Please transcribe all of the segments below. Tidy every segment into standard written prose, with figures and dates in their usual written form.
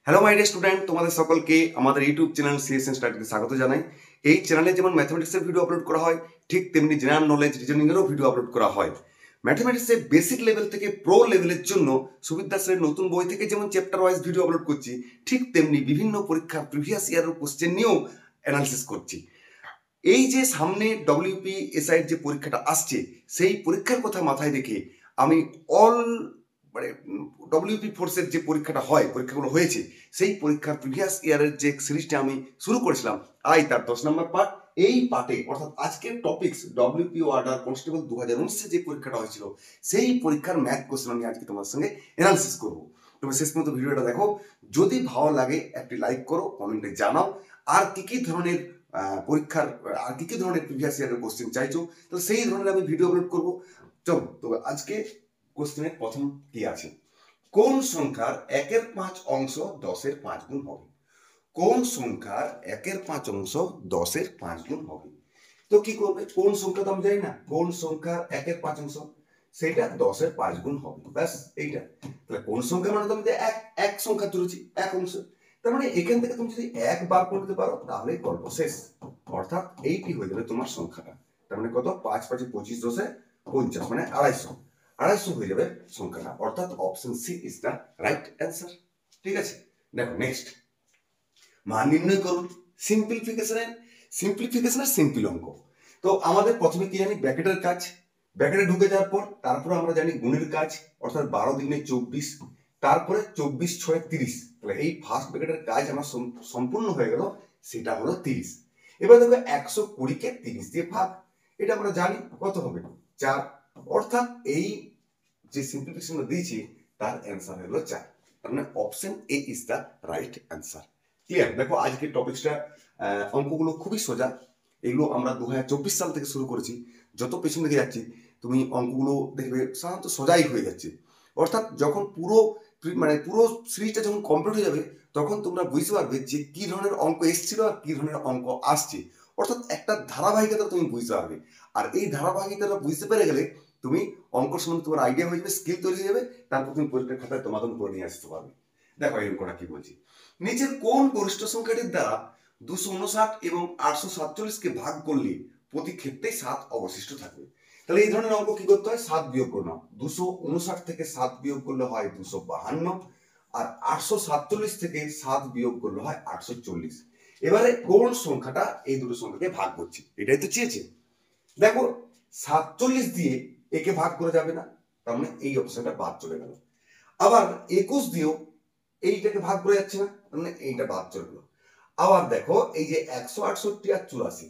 Hello my dear student, তোমাদের সকলকে আমাদের ইউটিউব চ্যানেল সিএসএন স্টাডিতে স্বাগত জানাই। এই চ্যানেলে যেমন ম্যাথমেটিক্সের ভিডিও আপলোড করা হয়, ঠিক তেমনি জেনারেল নলেজ রিজনিংয়েরও ভিডিও আপলোড করা হয়। ম্যাথমেটিক্সের বেসিক লেভেল থেকে প্রো লেভেলের জন্য সুবিদ দাসের নতুন বই থেকে যেমন চ্যাপ্টার ওয়াইজ ভিডিও আপলোড করছি, ঠিক তেমনি বিভিন্ন পরীক্ষার প্রিভিয়াস ইয়ারের কোশ্চেন নিয়েও অ্যানালিসিস করছি। এই যে সামনে WPSI যে পরীক্ষাটা আসছে, সেই পরীক্ষার কথা মাথায় রেখে আমি মানে WP ফোর্সের যে পরীক্ষাটা হয়, পরীক্ষাগুলো হয়েছে, সেই পরীক্ষার প্রিভিয়াস ইয়ারের যে সিরিজটা আমি শুরু করেছিলাম, তার 10 নম্বর পার্ট, এই পার্টে অর্থাৎ আজকের টপিকস WP অর্ডার কনস্টেবল 2019 যে পরীক্ষাটা হয়েছিল, সেই পরীক্ষার ম্যাথ কোশ্চেন আমি আজকে তোমার সঙ্গে অ্যানালিসিস করবো। তবে শেষ পর্যন্ত ভিডিওটা দেখো। যদি ভালো লাগে একটি লাইক করো, কমেন্টে জানাও আর কি ধরনের পরীক্ষার আর কি ধরনের প্রিভিয়াস ইয়ারের কোশ্চেন চাইছো, তো সেই ধরনের আমি ভিডিও আপলোড করবো। চলো, তো আজকে কোশ্চেনের প্রথম কি আছে, কোন সংখ্যার 1/5 অংশ 10-এর 5 গুণ হবে? কোন সংখ্যার 1/5 অংশ 10-এর 5 গুণ হবে? তো কি করবে, কোন সংখ্যা তো আমি জানি না, কোন সংখ্যার 1/5 অংশ, সেটা 10-এর 5 গুণ হবে, ব্যাস এইটা। তাহলে কোন সংখ্যা মানে তুমি এক সংখ্যা ধরেছি, এক অংশ, তার মানে এখান থেকে তুমি যদি এক বার করতে পারো তাহলে গল্প শেষ। অর্থাৎ এইটি হয়ে যাবে তোমার সংখ্যাটা। তার মানে কত, 5 5 25 10 50, মানে 250 হয়ে যাবে সংখ্যাটা। অর্থাৎ option C is the right answer. ঠিক আছে, দেখো নেক্সট, মান নির্ণয় করুন। সিম্পলিফিকেশনের সিম্পল অঙ্ক। তো আমাদের প্রথমে কি জানি, ব্র্যাকেটের কাজ। ব্র্যাকেটে ঢুকে যাওয়ার পর তারপরে আমরা জানি গুণের কাজ, অর্থাৎ 12 দুগুণে 24, তারপরে 24 6 30। তাহলে এই ফার্স্ট ব্র্যাকেটের কাজ আমার সম্পূর্ণ হয়ে গেল, সেটা হলো 30। এবার দেখো 120-কে 30 দিয়ে ভাগ, এটা আমরা জানি কত হবে, 4। অর্থাৎ এই যে সিম্পলিফিকেশন দিয়েছি তার অ্যান্সার হলো 4। তার মানে option A is the right answer. Clear? দেখো আজকের টপিকসটা, অঙ্কগুলো খুবই সোজা। এগুলো আমরা 2024 সাল থেকে শুরু করেছি। যত পেছন দিকে যাচ্ছি তুমি অঙ্কগুলো দেখবে সাধারণত সোজাই হয়ে যাচ্ছে। অর্থাৎ যখন পুরো সিরিজটা যখন কমপ্লিট হয়ে যাবে, তখন তোমরা বুঝতে পারবে যে কি ধরনের অঙ্ক এসেছিল আর কি ধরনের অঙ্ক আসছে। অর্থাৎ একটা ধারাবাহিকতা তুমি বুঝতে পারবে। আর এই ধারাবাহিকতা বুঝতে পেরে গেলে তুমি অঙ্ক সম্বন্ধে তোমার আইডিয়া হয়ে যাবে, স্কিল তৈরি হয়ে যাবে, তারপর তুমি পরীক্ষার খাতায় তোমাদের করে নিয়ে আসতে পারবে। দেখো এই অঙ্কটা কি বলছি, নিচের কোন গরিষ্ঠ সংখ্যাটির দ্বারা 259 এবং 847-কে ভাগ করলে প্রতি ক্ষেত্রে 7 অবশিষ্ট থাকবে? তাহলে এই ধরনের অঙ্ক কি করতে হয়, 7 বিয়োগ করে নাও। 259 থেকে 7 বিয়োগ করলে হয় 252, আর 847 থেকে 7 বিয়োগ করলে হয় 840। এবারে কোন সংখ্যাটা এই দুটো সংখ্যাকে ভাগ করছে, এটাই তো চেয়েছে। দেখো 47 দিয়ে একে ভাগ করে যাবে না, তার মানে এই অপশনটা বাদ চলে গেল। আবার 21 দিয়েও এইটাকে ভাগ করে যাচ্ছে না, তার মানে এইটা বাদ চলে গেল। আবার দেখো এই যে 168 আর 84,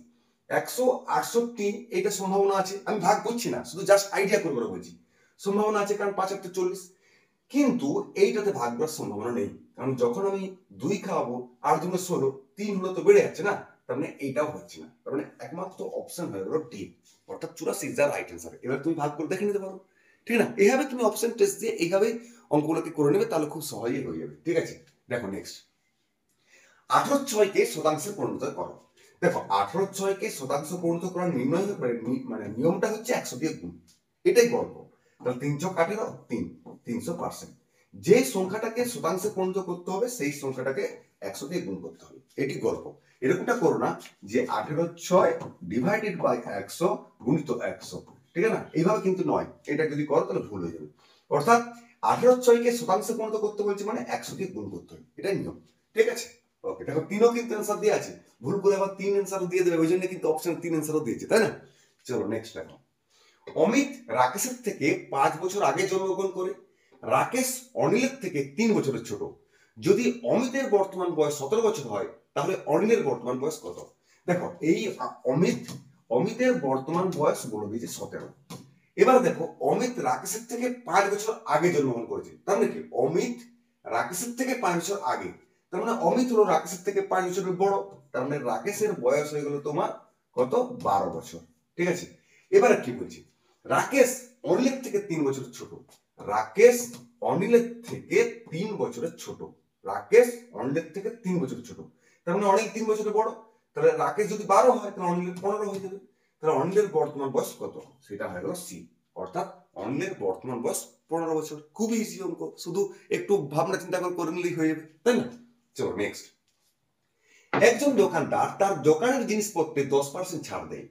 168 এইটা সম্ভাবনা আছে, আমি ভাগ করছি না, শুধু জাস্ট আইডিয়া করে বলছি। সম্ভাবনা আছে কারণ 5 8 40, কিন্তু এইটাতে ভাগ করার সম্ভাবনা নেই, কারণ যখন আমি 2 খাওয়াবো আর 2 16, 3 হলো তো বেড়ে যাচ্ছে না, তার মানে এইটাও হচ্ছে না। তার মানে একমাত্র অপশন হয়ে গেল ডি, অর্থাৎ 84 ইজ দ্য রাইট অ্যান্সার। এবার তুমি ভাগ করে দেখে নিতে পারো, ঠিক না? এইভাবে তুমি অপশন টেস্ট দিয়ে এইভাবে অঙ্কগুলোকে করে নেবে, তাহলে খুব সহজেই হয়ে যাবে। ঠিক আছে, দেখো নেক্সট, 18/6-কে শতাংশে পরিণত করো। দেখো 18/6-কে শতাংশ পরিণত করার নির্ণয় মানে নিয়মটা হচ্ছে 100 দিয়ে গুণ, এটাই গল্প। তাহলে 3 × 8 3, 300%। যে সংখ্যাটাকে শতাংশে পরিণত করতে হবে সেই সংখ্যাটাকে 100 দিয়ে গুণ করতে হবে, এটি গল্প। এরকমটা করো না যে 18/6 ডিভাইডেড বাই 100 গুণিত 100, ঠিক আছে না? এইভাবে কিন্তু নয়, এটা যদি করো তাহলে ভুল হয়ে যাবে। অর্থাৎ 18/6-কে শতাংশে পরিণত করতে বলছে মানে 100 দিয়ে গুণ করতে হবে, এটাই নিয়ম। ঠিক আছে, ওকে। দেখো 3ও কিন্তু অ্যান্সার দিয়ে আছে, ভুল করে আবার 3 অ্যান্সারও দিয়ে দেবে, ওই জন্য কিন্তু অপশন 3 অ্যান্সারও দিয়েছে, তাই না? চলো নেক্সট দেখো, অমিত রাকেশের থেকে 5 বছর আগে জন্মগ্রহণ করে। রাকেশ অনিলের থেকে 3 বছরের ছোট। যদি অমিতের বর্তমান বয়স 17 বছর হয়, তাহলে অনিলের বর্তমান বয়স কত? দেখো এই অমিতের বর্তমান বয়স বলে দিয়েছে 17। এবার দেখো অমিত রাকেশের থেকে 5 বছর আগে জন্মগ্রহণ করেছে, তার মানে কি অমিত রাকেশের থেকে 5 বছর আগে, তার মানে অমিত হলো রাকেশের থেকে 5 বছরের বড়, তার মানে রাকেশের বয়স হয়ে গেল তোমার কত, 12 বছর। ঠিক আছে, এবারে কি বলছি, রাকেশ অনিলের থেকে 3 বছরের ছোট। রাকেশ অনিলের থেকে 3 বছরের ছোট। রাকেশ অনিলের থেকে 3 বছরের ছোট, তার মানে অনিল 3 বছরের বড়। তাহলে রাকেশ যদি 12 হয় তাহলে অনিলের 15 হয়ে যাবে। তাহলে অনিলের বর্তমান বয়স কত, সেটা হয়ে গেল সি, অর্থাৎ অনিলের বর্তমান বয়স 15 বছর। খুবই ইজি অঙ্ক, শুধু একটু ভাবনা চিন্তা করে নিলেই হয়ে যাবে, তাই না? চলো নেক্সট। একজন দোকানদার তার দোকানের জিনিসপত্রে 10% ছাড় দেয়।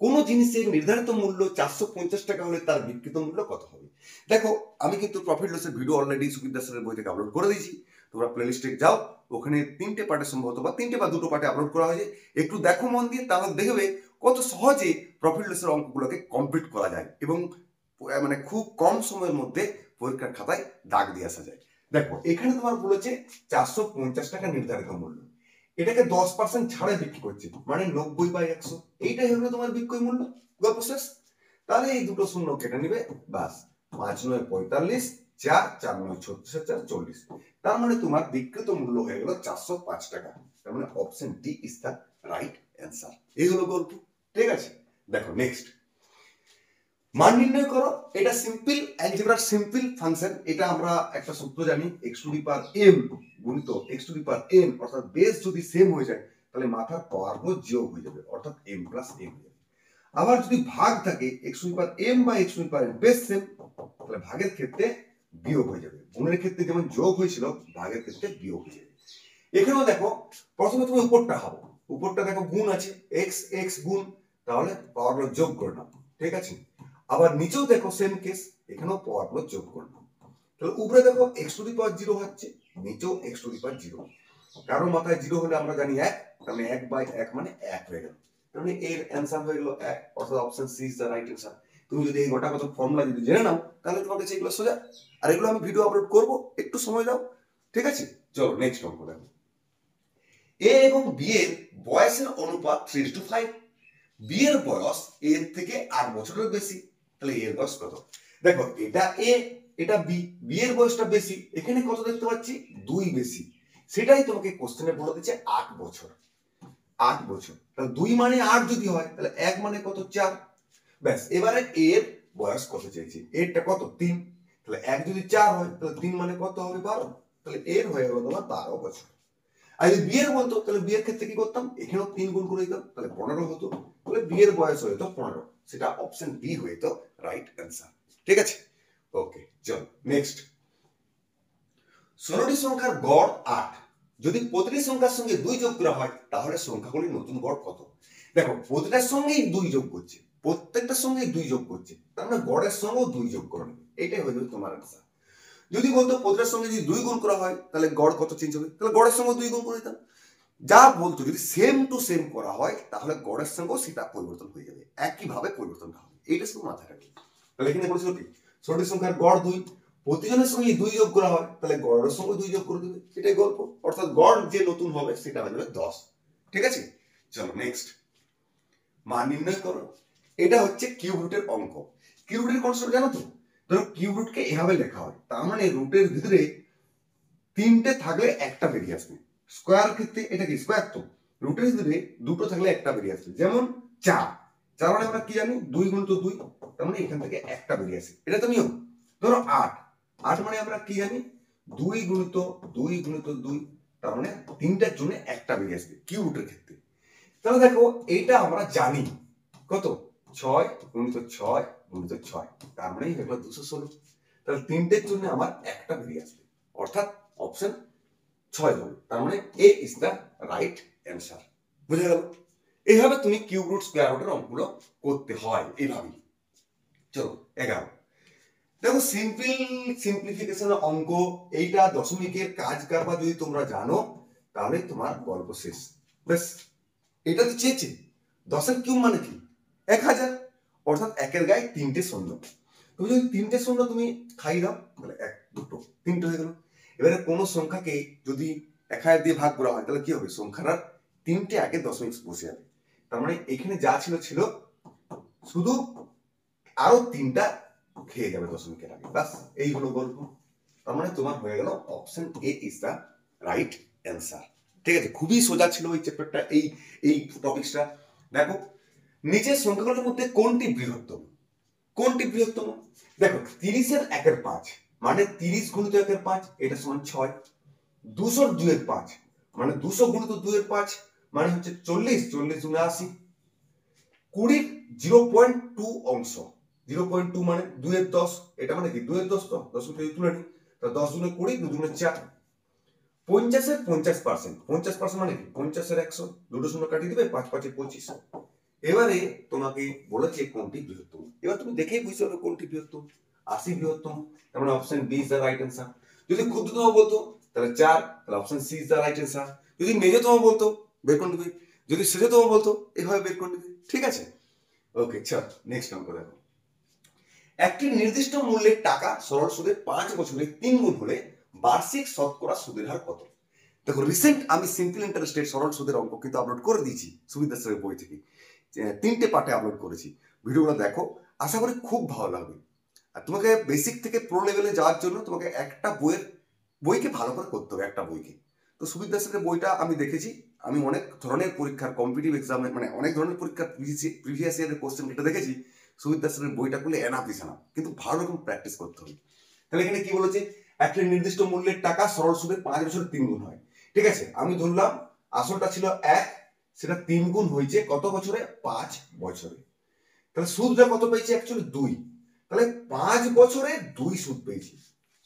কোন জিনিসের নির্ধারিত মূল্য 450 টাকা হলে তার বিক্রিত মূল্য কত হবে? দেখো, আমি কিন্তু প্রফিট লসের ভিডিও অলরেডি সুকিত দাসের বই থেকে আপলোড করে দিয়েছি। তোমরা প্লেলিস্টে যাও, ওখানে 3টে পার্টে সম্ভবত বা 3টে বা 2টো পার্টে আপলোড করা হয়েছে। একটু দেখো মন দিয়ে, তাহলে দেখবে কত সহজে প্রফিট লসের অঙ্কগুলোকে কমপ্লিট করা যায় এবং মানে খুব কম সময়ের মধ্যে পরীক্ষার খাতায় দাগ দিয়ে আসা যায়। দেখো, এখানে তোমার বলেছে 450 টাকা নির্ধারিত মূল্য, এটাকে 10% ছাড়ে বিক্রি করছে, মানে 90/100, এইটাই হলো তোমার বিক্রয় মূল্য। গল্প শেষ। তাহলে এই দুটো শূন্য কেটে নিবে, বাস। 5 9 45, 4 4 9 36 4 40, তার মানে তোমার বিক্রিত মূল্য হয়ে গেল 405 টাকা। তার মানে option D is the right answer. এই হলো গল্প। ঠিক আছে, দেখো নেক্সট। মান নির্ণয় করো। এটা সিম্পল অ্যালজেব্রার সিম্পল ফাংশন। এটা আমরা একটা সূত্র জানি, x to the power m গুণিত x to the power n, অর্থাৎ বেস যদি সেম হয়ে যায় তাহলে মাথার পাওয়ারগুলো যোগ হয়ে যাবে, অর্থাৎ m প্লাস m হয়ে যাবে। আবার যদি ভাগ থাকে x to the power m বা x to the power n base same, তাহলে ভাগের ক্ষেত্রে বিয়োগ হয়ে যাবে। গুণের ক্ষেত্রে যেমন যোগ হয়েছিল, ভাগের ক্ষেত্রে বিয়োগ হয়ে যাবে। এখানেও দেখো, প্রথমে তুমি উপরটা ভাবো, উপরটা দেখো গুণ আছে, x x গুণ, তাহলে পাওয়ারগুলো যোগ করে নাও। ঠিক আছে, আবার নিচেও দেখো সেম কেস, এখানেও পাওয়ারগুলো যোগ করে নাও। তাহলে উপরে দেখো x টু দি পাওয়ার 0 হচ্ছে, নিচেও x টু দি পাওয়ার 0। কারো মাথায় 0 হলে আমরা জানি 1, তার মানে 1/1 মানে 1 হয়ে গেল। তার মানে এর অ্যান্সার হয়ে গেল 1, অর্থাৎ option C is the right answer. তুমি যদি এই গোটা কত ফর্মুলা যদি জেনে নাও, তাহলে তোমার কাছে এগুলো সোজা। আর এগুলো আমি ভিডিও আপলোড করব, একটু সময় দাও। ঠিক আছে, চলো নেক্সট অঙ্ক দেখো। এ এবং বি এর বয়সের অনুপাত 3:5। বি এর বয়স এর থেকে 8 বছরের বেশি, তাহলে এর বয়স কত? দেখো, এটা এ, এটা বি, বি এর বয়সটা বেশি, এখানে কত দেখতে পাচ্ছি? 2 বেশি। সেটাই তোমাকে কোশ্চেনে বলে দিচ্ছে 8 বছর। 8 বছর, তাহলে 2 মানে 8 যদি হয়, তাহলে 1 মানে কত? 4। ব্যাস, এবারে এর বয়স কত চেয়েছি? এরটা কত? 3। তাহলে 1 যদি 4 হয়, তাহলে 3 মানে কত হবে? 12। তাহলে এর হয়ে গেল তোমার 12 বছর। আর যদি বিয়ের বলতো, তাহলে বিয়ের ক্ষেত্রে কি করতাম? এখানেও 3 গুণ করে দিতাম, তাহলে 15 হতো। তাহলে বিয়ের বয়স হতো 15, সেটা অপশন বি হইতো রাইট অ্যান্সার। ঠিক আছে, ওকে, চল নেক্সট। 16টি সংখ্যার গড় 8, যদি প্রতিটি সংখ্যার সঙ্গে 2 যোগ করা হয় তাহলে সংখ্যাগুলির নতুন গড় কত? দেখো, প্রতিটার সঙ্গেই 2 যোগ করছে, প্রত্যেকটার সঙ্গেই 2 যোগ করছে, তার মানে গড়ের সঙ্গেও 2 যোগ করে নেবে, এটাই হয়ে যাবে তোমার অ্যান্সার। যদি বলতো প্রতিটার সঙ্গে যদি 2 গুণ করা হয় তাহলে গড় কত চেঞ্জ হবে, তাহলে গড়ের সঙ্গে 2 গুণ করে দিতাম। যা বলতো, যদি সেম টু সেম করা হয় তাহলে গড়ের সঙ্গেও সেটা পরিবর্তন হয়ে যাবে, একইভাবে পরিবর্তনটা হবে, এইটা শুধু মাথায় রাখবে। তাহলে এখানে বলেছিল কি, 16টি সংখ্যার গড় 2, প্রতিজনের সঙ্গে 2 যোগ করা হয় তাহলে গড়ের সঙ্গে 2 যোগ করে দেবে, এটাই গল্প। অর্থাৎ গড় যে নতুন হবে সেটা হয়ে যাবে 10। ঠিক আছে, চলো নেক্সট। মান নির্ণয় করো। এটা হচ্ছে কিউব রুটের অঙ্ক। কিউব রুটের কনসেপ্ট জানো তো? ধরো কিউব রুটকে এভাবে লেখা হয়, তার মানে রুটের ভিতরে 3টে থাকলে একটা বেরিয়ে আসবে। স্কোয়ার ক্ষেত্রে এটা কি স্কোয়ার, তো রুটের ভিতরে 2টো থাকলে একটা বেরিয়ে আসবে। যেমন 4, 4 মানে আমরা কি জানি? 2 গুণিত 2, তার মানে এখান থেকে একটা বেরিয়ে আসে, এটা তো নিয়ম। ধরো 8, 8 মানে আমরা কি জানি? 2 গুণিত 2 গুণিত 2, তার মানে 3টার জন্য একটা বেরিয়ে আসবে কিউব রুটের ক্ষেত্রে। তাহলে দেখো, এইটা আমরা জানি কত? 6 গুণিত 6 গুণিত 6, তার মানে হয়ে গেল 216। তাহলে 3টের জন্য আমার একটা বেরিয়ে আসবে, অর্থাৎ অপশন 6 হবে। তার মানে এ ইজ দ্য রাইট অ্যান্সার। বুঝে গেল? এইভাবে তুমি কিউব রুট স্কয়ার রুটের অঙ্কগুলো করতে হয়, এইভাবেই। চলো 11। দেখো, সিম্পলিফিকেশন অঙ্ক, এইটা দশমিকের কাজ কারবার যদি তোমরা জানো তাহলে তোমার গল্প শেষ। বেশ, এটা তো চেয়েছে 10 কিউব মানে কি? 1000, অর্থাৎ 1-এর গায়ে 3টে শূন্য। তুমি যদি 3টে শূন্য তুমি খাই দাও, তাহলে 1 2 3টে হয়ে গেল। এবারে কোনো সংখ্যাকে যদি 1000 দিয়ে ভাগ করা হয় তাহলে কি হবে? সংখ্যাটার 3টে আগে দশমিক বসে যাবে। তার মানে এখানে যা ছিল ছিল, শুধু আরো 3টা খেয়ে যাবে দশমিকের আগে, বাস এই হলো গল্প। তার মানে তোমার হয়ে গেল option A is the right answer. ঠিক আছে, খুবই সোজা ছিল এই চ্যাপ্টারটা, এই টপিকসটা। দেখো, নিচের সংখ্যাগুলোর মধ্যে কোনটি বৃহত্তম? কোনটি বৃহত্তম? দেখো, 30-এর 1-এর 5 মানে 30 গুণিত 1-এর 5, এটা সমান 6। 200-র 2-এর 5 মানে 200 গুণিত 2-এর 5 মানে হচ্ছে 40, 40 গুণে 80। 20-র 0.2 অংশ, 0.2 মানে 2-এর 10, এটা মানে কি 2-এর 10, তো 10 তুলে নিই, তো 10 গুণে 20, 2 গুণে 4। 50-এর 50%, 50% মানে কি 50-এর 100, দুটো শূন্য কাটিয়ে দিবে, 5 5 25। এবারে তোমাকে বলেছে কোনটি বৃহত্তম, এবার তুমি দেখেই বুঝতে পারবে কোনটি বৃহত্তম। 80 বৃহত্তম, তার মানে option B is the right answer. যদি ক্ষুদ্রতম বলতো তাহলে 4, তাহলে option C is the right answer. যদি মেজতম বলতো বের করে নেবে, যদি শেষতম বলতো এভাবে বের করে নেবে, ঠিক আছে। ওকে, চল নেক্সট অঙ্ক দেখো। একটি নির্দিষ্ট মূল্যের টাকা সরল সুদে 5 বছরে 3 গুণ হলে বার্ষিক শতকরা সুদের হার কত? দেখো রিসেন্ট আমি সিম্পল ইন্টারেস্টের সরল সুদের অঙ্ক কিন্তু আপলোড করে দিয়েছি সুবিধা স্যারের বই থেকে, 3টে পার্টে আপলোড করেছি, ভিডিওগুলো দেখো, আশা করি খুব ভালো লাগবে। আর তোমাকে বেসিক থেকে প্রো লেভেলে যাওয়ার জন্য তোমাকে একটা বইকে ভালো করে করতে হবে, একটা বইকে। তো সুবিধা স্যারের বইটা আমি দেখেছি, আমি অনেক ধরনের পরীক্ষার কম্পিটিটিভ এক্সামে মানে অনেক ধরনের পরীক্ষার প্রিভিয়াস ইয়ারের কোশ্চেন এটা দেখেছি। সুবিধা স্যারের বইটা খুলে এনাফ ইজ এনাফ, কিন্তু ভালো রকম প্র্যাকটিস করতে হবে। তাহলে এখানে কি বলেছে, একটা নির্দিষ্ট মূল্যের টাকা সরল সুদে 5 বছরে 3 গুণ হয়। ঠিক আছে, আমি ধরলাম আসলটা ছিল 1, সেটা 3 গুণ হয়েছে কত বছরে? 5 বছরে। তাহলে সুদটা কত পেয়েছি? অ্যাকচুয়ালি 2। তাহলে 5 বছরে 2 সুদ পেয়েছি।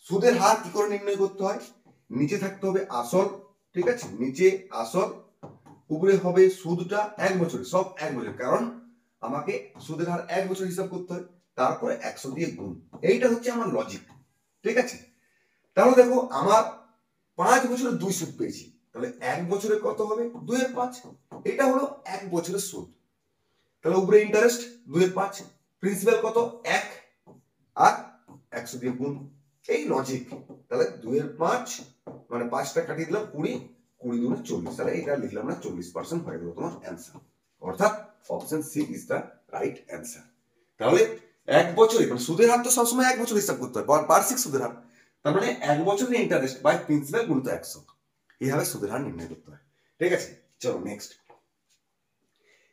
সুদের হার কি করে নির্ণয় করতে হয়? নিচে থাকতে হবে আসল, ঠিক আছে, নিচে আসল, উপরে হবে সুদটা 1 বছরে, সব 1 বছর, কারণ আমাকে সুদের হার 1 বছর হিসাব করতে হয়, তারপরে 100 দিয়ে গুণ। এইটা হচ্ছে আমার লজিক, ঠিক আছে। তাহলে দেখো আমার 5 বছরে 2 সুদ পেয়েছি, তাহলে 1 বছরে কত হবে? 2 এর 5, এটা হলো 1 বছরের সুদ। তাহলে উপরে ইন্টারেস্ট 2 এর 5, প্রিন্সিপাল কত? 1, আর 100 দিয়ে গুণ, এই লজিক। তাহলে 2 এর 5 মানে 5টা কাটিয়ে দিলাম 20, 20 দুগুণে 40, তাহলে এটা লিখলাম না 40% হয়ে গেল তোমার অ্যান্সার, অর্থাৎ option C is the right answer. তাহলে 1 বছরে মানে সুদের হার তো সবসময় 1 বছর হিসাব করতে হয়, বার্ষিক সুদের হার, তার মানে 1 বছরের ইন্টারেস্ট বাই প্রিন্সিপাল গুণিত 100, এইভাবে সুদের হার নির্ণয় করতে হয়, ঠিক আছে। চলো নেক্সট।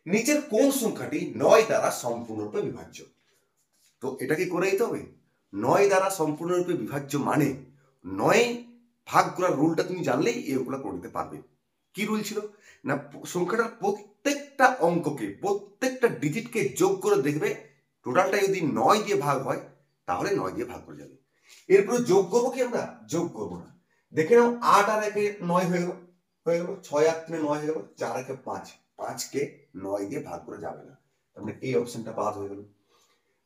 নিচের কোন সংখ্যাটি 9 দ্বারা সম্পূর্ণরূপে বিভাজ্য? তো এটা কি করে দিতে হবে? 9 দ্বারা সম্পূর্ণরূপে বিভাজ্য মানে 9 ভাগ করার রুলটা তুমি জানলেই এগুলো করে নিতে পারবে। কি রুল ছিল না, সংখ্যাটার প্রত্যেকটা অঙ্ককে, প্রত্যেকটা ডিজিটকে যোগ করে দেখবে, টোটালটা যদি 9 দিয়ে ভাগ হয় তাহলে 9 দিয়ে ভাগ করে যাবে। এরপরে যোগ করবো কি? আমরা যোগ করবো না। দেখে নাও 8 আর 1 9 হয়ে গেল, 6 আর 3 9 হয়ে গেল, 4 আর 5, 5কে 9 দিয়ে ভাগ করে যাবে না, তার মানে এই অপশনটা বাদ হয়ে গেল।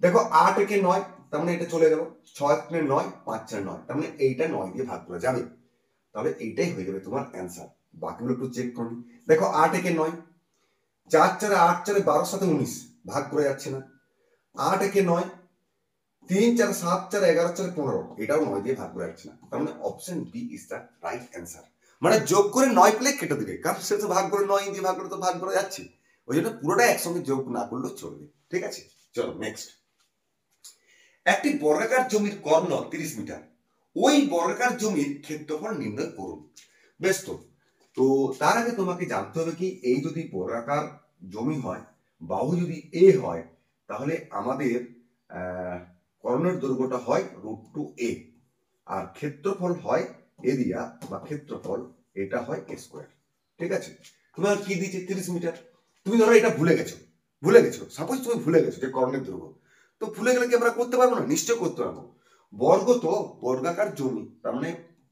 দেখো 8 একে 9, তার মানে এটা চলে গেল, 6 আর 3 9, 5 4 9, তার মানে এইটা 9 দিয়ে ভাগ করে যাবে, তাহলে এইটাই হয়ে যাবে তোমার অ্যান্সার। বাকিগুলো একটু চেক করুন। দেখো 8 একে 9, 4 4 8 4 12 সাথে 19 ভাগ করে যাচ্ছে না, 8 একে 9, 3 4 7 4 11 4 15, এটাও 9 দিয়ে ভাগ করে যাচ্ছে না, তার মানে option B is the right answer. মানে যোগ করে 9 পেলে কেটে দিবে, কারণ সে তো ভাগ করে 9 দিয়ে ভাগ করে তো ভাগ করে যাচ্ছে, ওই জন্য পুরোটা একসঙ্গে যোগ না করলেও চলবে, ঠিক আছে। চলো নেক্সট। একটি বর্গাকার জমির কর্ণ 30 মিটার, ওই বর্গাকার জমির ক্ষেত্রফল নির্ণয় করুন। বেশ, তো তার আগে তোমাকে জানতে হবে কি, এই যদি বর্গাকার জমি হয়, বাহু যদি এ হয়, তাহলে আমাদের কর্ণের দৈর্ঘ্যটা হয় √2a, আর ক্ষেত্রফল হয় এরিয়া বা ক্ষেত্রফল, এটা হয় a স্কয়ার, ঠিক আছে। তোমার কি দিয়েছে? 30 মিটার। তুমি ধরো এটা ভুলে গেছো, সাপোজ তুমি ভুলে গেছো যে কর্ণের দৈর্ঘ্য, তো ভুলে গেলে কি আমরা করতে পারবো না? নিশ্চয় করতে পারবো। বর্গ তো বর্গাকার জমি, তার মানে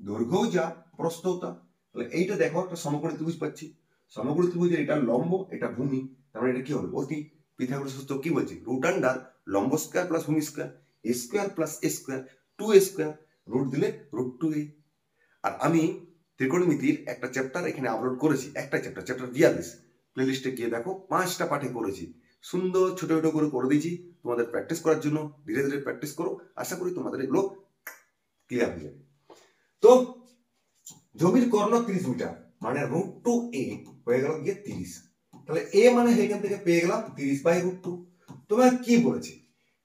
দৈর্ঘ্যও যা প্রস্থও তা। তাহলে এইটা দেখো একটা সমকোণী ত্রিভুজ পাচ্ছি, সমকোণী ত্রিভুজের এটা লম্ব, এটা ভূমি, তার মানে এটা কি হবে? অতি। পিথাগোরাস সূত্র কি বলছে? রুট আন্ডার লম্ব স্কয়ার প্লাস ভূমি স্কয়ার, এ স্কয়ার প্লাস এ স্কয়ার, 2a স্কয়ার, রুট দিলে √2a। আর আমি ত্রিকোণমিতির একটা চ্যাপ্টার এখানে আপলোড করেছি, একটা চ্যাপ্টার 42, প্লেলিস্টে গিয়ে দেখো, 5টা পাঠে করেছি, সুন্দর ছোট ছোট করে দিয়েছি তোমাদের প্র্যাকটিস করার জন্য। ধীরে ধীরে প্র্যাকটিস করো, আশা করি তোমাদের এগুলো ক্লিয়ার হয়ে যাবে। তো জমির কর্ণ 30 মিটার মানে √2a হয়ে গেল গিয়ে 30, তাহলে a মানে এখান থেকে পেয়ে গেলাম 30/√2। তোমার কি বলেছে?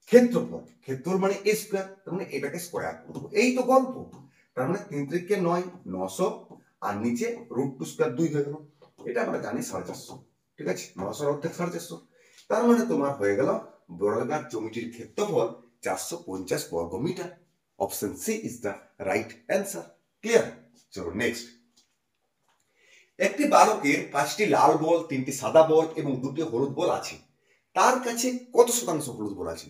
ক্ষেত্রফল, ক্ষেত্রফল মানে a স্কয়ার, তার মানে এটাকে স্কয়ার করব, এই তো গল্প। তার মানে 3 × 9 900, আর নিচে √2 স্কয়ার 2 হয়ে গেল, এটা আমরা জানি 450, ঠিক আছে, 900 এর অর্ধেক 450, তার মানে তোমার হয়ে গেল বর্গাকার জমিটির ক্ষেত্রফল 450 বর্গ metre. Option C is the right answer. Clear? চলো নেক্সট। একটি বালকের 5টি লাল বল, 3টি সাদা বল এবং 2টি হলুদ বল আছে, তার কাছে কত শতাংশ হলুদ বল আছে?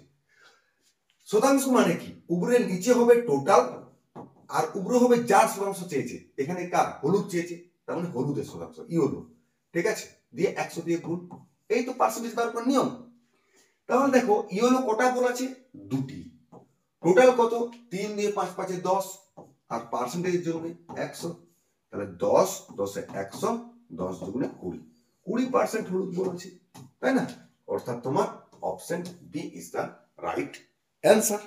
শতাংশ মানে কি? উপরে নিচে হবে টোটাল, আর উপরে হবে যার শতাংশ চেয়েছে, এখানে কার হলুদ চেয়েছে, তার মানে হলুদের শতাংশ ইয়েলো, ঠিক আছে, দিয়ে 100 দিয়ে গুণ, এই তো পার্সেন্টেজ বার করার নিয়ম। তাহলে দেখো ইয়েলো কটা বল আছে, দুটি, টোটাল কত, 3 দিয়ে 5 5 10, আর পার্সেন্টেজের জন্য 100, তাহলে 10 10 100, 10 দুগুণে 20, 20% হলুদ বল আছে, তাই না? অর্থাৎ তোমার option B is the right answer.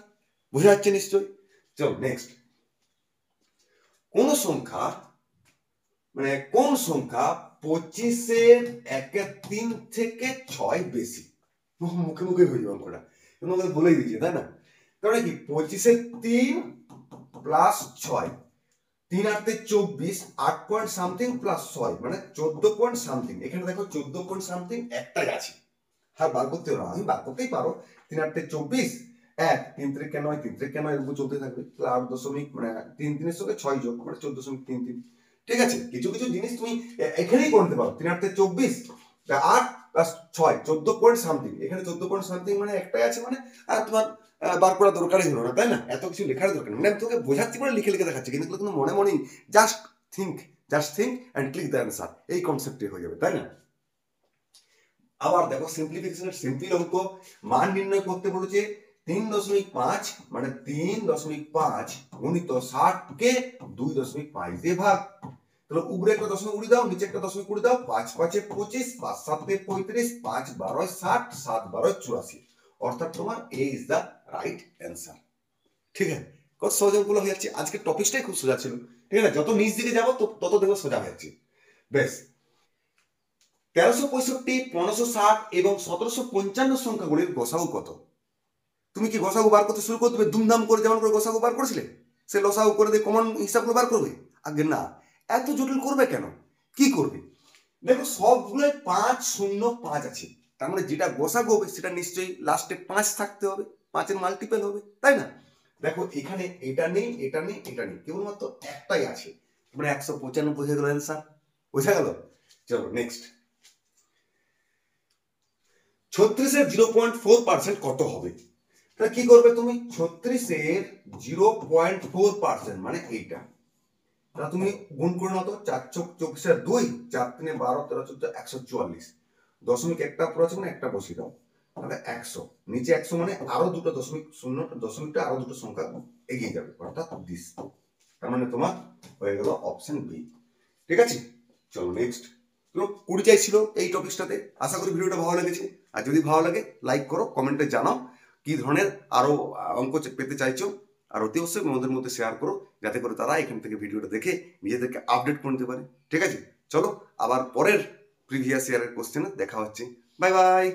বুঝা যাচ্ছে নিশ্চয়ই? চলো নেক্সট। কোন সংখ্যা মানে কোন সংখ্যা 25-এর 1/3 থেকে 6 বেশি? মুখে মুখে হয়ে যাবে অঙ্কটা, তোমাকে বলেই দিয়েছে, তাই না? কারণ কি 25-এর 3 প্লাস 6, 3 আর 24, 8 পয়েন্ট সামথিং প্লাস 6 মানে 14 পয়েন্ট সামথিং। এখানে দেখো 14 পয়েন্ট সামথিং একটাই আছে, হ্যাঁ বার করতে হবে, আমি বার করতেই পারো। 3 আর 24, 1 3 3 9 3 3 9 এরকম চলতে থাকবে, 8 দশমিক মানে 3 3 এর সঙ্গে 6 যোগ মানে 14.33। ঠিক আছে, কিছু কিছু জিনিস তুমি এখানেই করতে পারো। 3 আর 24, 8 প্লাস 6 14 পয়েন্ট সামথিং, এখানে 14 পয়েন্ট সামথিং মানে একটাই আছে, মানে আর তোমার বার করার দরকারই হলো না, তাই না? এত কিছু লেখার দরকার নেই, মানে আমি তোকে বোঝাচ্ছি বলে লিখে লিখে দেখাচ্ছি, কিন্তু মনে মনে just think and click the answer, এই কনসেপ্টে হয়ে যাবে, তাই না? আবার দেখো সিম্পলিফিকেশনের সিম্পল অঙ্ক, মান নির্ণয় করতে বলেছে 3.5 মানে 3.5 গুণিত 60 কে 2.5 দিয়ে ভাগ। তাহলে উপরে একটা দশমিক উড়িয়ে দাও, নিচে একটা দশমিক উড়িয়ে দাও, 5 5 25, 5 7 35, 5 12 60, 7 12 84, অর্থাৎ তোমার এ ইজ দ্য রাইট অ্যান্সার। ঠিক আছে, কত সহজ অঙ্কগুলো হয়ে যাচ্ছে। আজকের টপিকটাই খুব সোজা ছিল, ঠিক আছে? যত নিচ দিকে যাবো তত দেখো সোজা হয়ে যাচ্ছে। বেশ, 1365, 1560 এবং 1755 সংখ্যাগুলির গসাগু কত? তুমি কি গসাগু বার করতে শুরু করে দেবে ধুমধাম করে, যেমন করে গসাগু বার করেছিলে সে লসাগু করে দিয়ে কমন হিসাবগুলো বার করবে? আগে না, এত জটিল করবে কেন? কি করবে দেখো, সবগুলো 5 0 5 আছে, তার মানে যেটা গসাগু হবে সেটা নিশ্চয়ই লাস্টে 5 থাকতে হবে, 5-এর মাল্টিপল হবে, তাই না? দেখো এখানে এটা নেই, এটা নেই, এটা নেই, কেবলমাত্র একটাই আছে, মানে 195 হয়ে গেল অ্যান্সার। বোঝা গেল? চলো নেক্সট। 36-এর 0.4% কত হবে? তাহলে কি করবে তুমি, 36-এর 0.4% মানে এইটা, তাহলে তুমি গুণ করে নাও তো, 4 চোখ 24-2, 4 3 12 13 14 144, দশমিক একটা পর আছে মানে একটা বসিয়ে দাও, তাহলে 100, নিচে 100 মানে আরো দুটো দশমিক শূন্য, দশমিকটা আরো দুটো সংখ্যা এগিয়ে যাবে, অর্থাৎ 20, তার মানে তোমার হয়ে গেল অপশন বি। ঠিক আছে, চলো নেক্সট। তো 20 চাইছিল এই টপিকটাতে, আশা করি ভিডিওটা ভালো লেগেছে, আর যদি ভালো লাগে লাইক করো, কমেন্টে জানাও কি ধরনের আরো অঙ্ক পেতে চাইছো, আর অতি অবশ্যই তোমাদের মধ্যে শেয়ার করো, যাতে করে তারা এখান থেকে ভিডিওটা দেখে নিজেদেরকে আপডেট করে নিতে পারে। ঠিক আছে, চলো আবার পরের প্রিভিয়াস ইয়ারের কোশ্চেনে দেখা হচ্ছে। Bye bye.